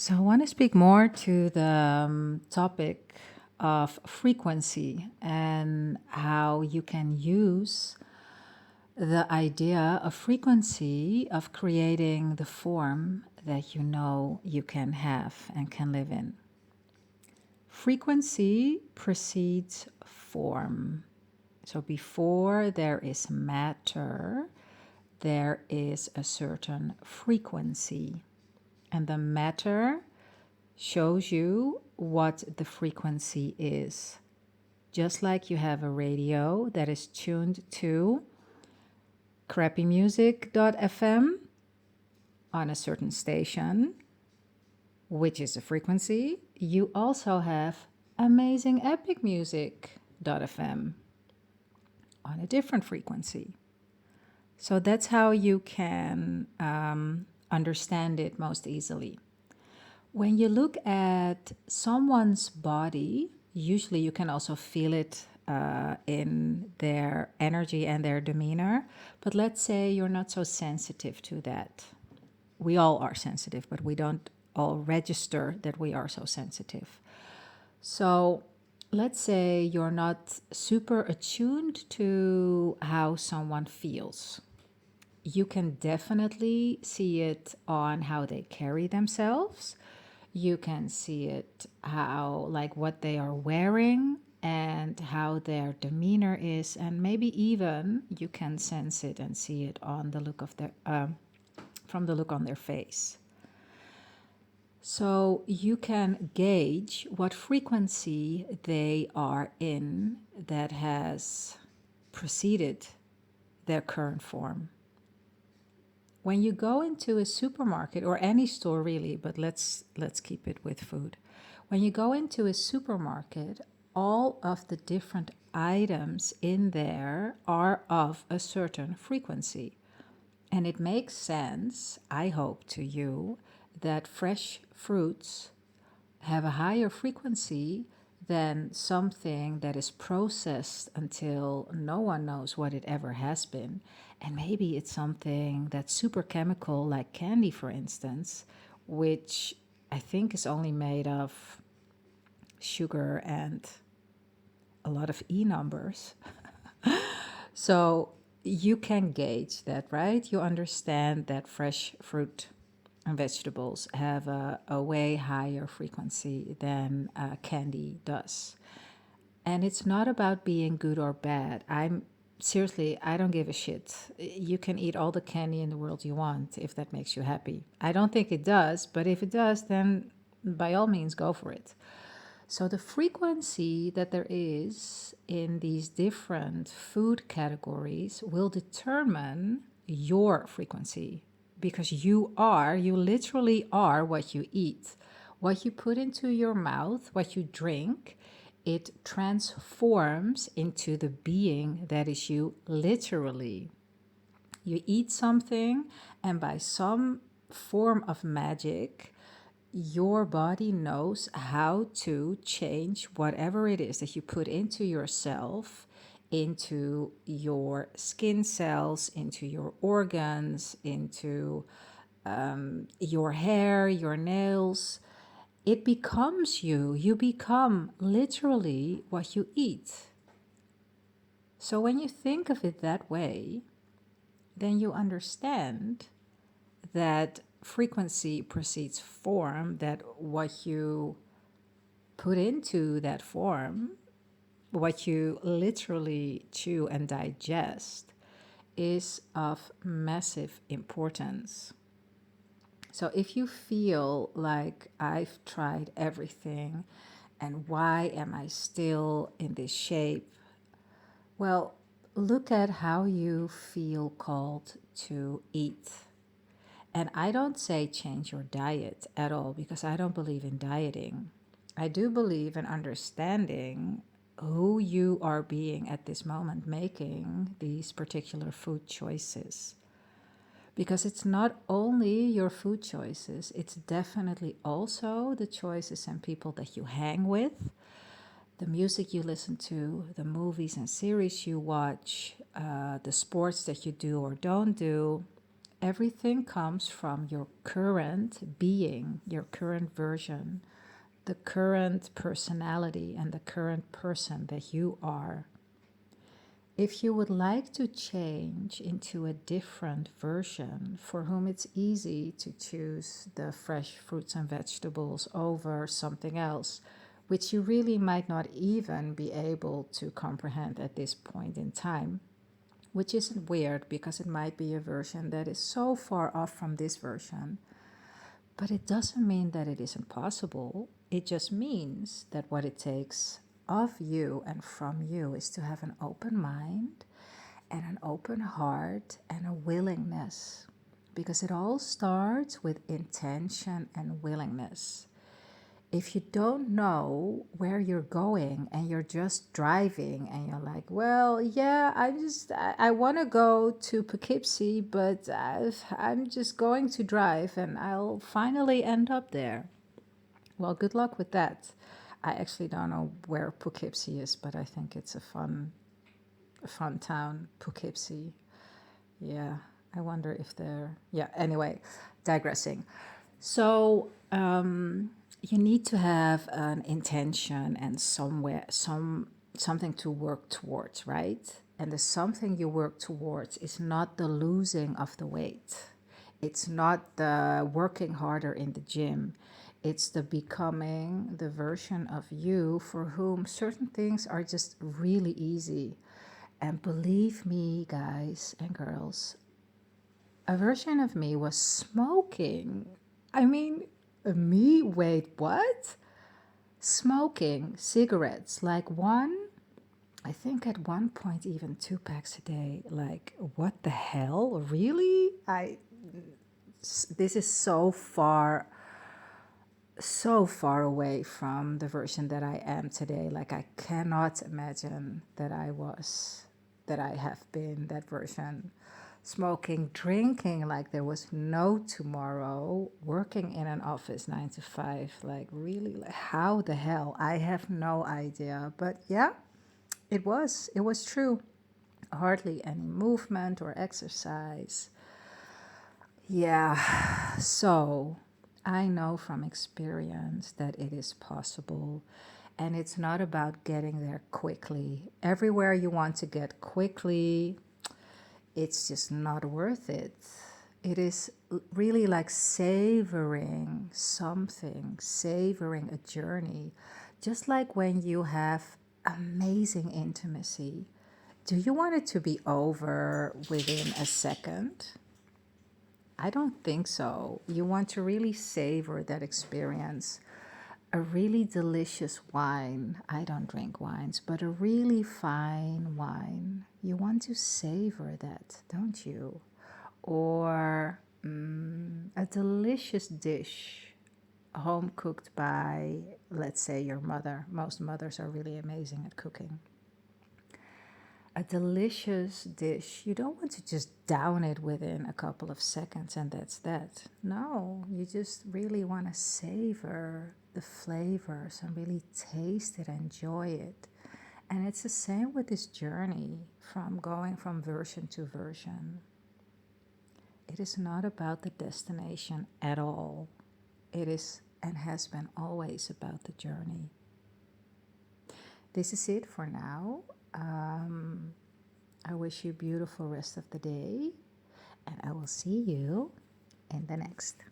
So, I want to speak more to the topic of frequency and how you can use the idea of frequency of creating the form that you know you can have and can live in. Frequency precedes form. So, before there is matter, there is a certain frequency. And the matter shows you what the frequency is. Just like you have a radio that is tuned to crappymusic.fm on a certain station, which is a frequency, you also have amazingepicmusic.fm on a different frequency. So that's how you can understand it most easily. When you look at someone's body, usually you can also feel it in their energy and their demeanor. But let's say you're not so sensitive to that. We all are sensitive, but we don't all register that we are so sensitive. So let's say you're not super attuned to how someone feels. You can definitely see it on how they carry themselves. You can see it how, like, what they are wearing and how their demeanor is, and maybe even you can sense it and see it on the look of their from the look on their face. So you can gauge what frequency they are in that has preceded their current form. When you go into a supermarket or any store really, but let's keep it with food. When you go into a supermarket, all of the different items in there are of a certain frequency. And it makes sense, I hope to you, that fresh fruits have a higher frequency than something that is processed until no one knows what it ever has been. And maybe it's something that's super chemical, like candy, for instance, which I think is only made of sugar and a lot of E numbers. So you can gauge that, right? You understand that fresh fruit and vegetables have a way higher frequency than candy does. And it's not about being good or bad. Seriously, I don't give a shit. You can eat all the candy in the world you want if that makes you happy. I don't think it does, but if it does, then by all means go for it. So the frequency that there is in these different food categories will determine your frequency, because you literally are what you eat. What you put into your mouth, what you drink, it transforms into the being that is you literally. You eat something, and by some form of magic, your body knows how to change whatever it is that you put into yourself, into your skin cells, into your organs, into your hair, your nails. It becomes you. You become literally what you eat. So when you think of it that way, then you understand that frequency precedes form, that what you put into that form, what you literally chew and digest, is of massive importance. So if you feel like I've tried everything and why am I still in this shape? Well, look at how you feel called to eat. And I don't say change your diet at all, because I don't believe in dieting. I do believe in understanding who you are being at this moment, making these particular food choices. Because it's not only your food choices, it's definitely also the choices and people that you hang with, the music you listen to, the movies and series you watch, the sports that you do or don't do, Everything comes from your current being, your current version, the current personality, and the current person that you are. If you would like to change into a different version for whom it's easy to choose the fresh fruits and vegetables over something else, which you really might not even be able to comprehend at this point in time, which isn't weird because it might be a version that is so far off from this version, but it doesn't mean that it isn't possible. It just means that what it takes of you and from you is to have an open mind and an open heart and a willingness, because it all starts with intention and willingness. If you don't know where you're going and you're just driving and you're like, well, yeah, I want to go to Poughkeepsie, but I'm just going to drive and I'll finally end up there. Well, good luck with that. I actually don't know where Poughkeepsie is, but I think it's a fun town, Poughkeepsie. Yeah, I wonder if they're, yeah, anyway, digressing. So, you need to have an intention and something to work towards, right? And the something you work towards is not the losing of the weight. It's not the working harder in the gym. It's the becoming the version of you for whom certain things are just really easy. And believe me, guys and girls, a version of me was smoking. I mean, me, wait, what? Smoking cigarettes, like one, I think at one point even 2 packs a day. Like, what the hell? Really? This is so far away from the version that I am today. Like, I cannot imagine that I have been that version. Smoking, drinking like there was no tomorrow, working in an office 9 to 5. Like, really, like, how the hell? I have no idea. But yeah, it was true. Hardly any movement or exercise. Yeah, so I know from experience that it is possible, and it's not about getting there quickly. Everywhere you want to get quickly, it's just not worth it. It is really like savoring something, savoring a journey. Just like when you have amazing intimacy, do you want it to be over within a second? I don't think so. You want to really savor that experience. A really delicious wine. I don't drink wines, but a really fine wine. You want to savor that, don't you? Or a delicious dish, home cooked by, let's say, your mother. Most mothers are really amazing at cooking. A delicious dish, you don't want to just down it within a couple of seconds and that's that. No, you just really want to savor the flavors and really taste it, enjoy it. And it's the same with this journey from going from version to version. It is not about the destination at all. It is and has been always about the journey. This is it for now. I wish you a beautiful rest of the day, and I will see you in the next.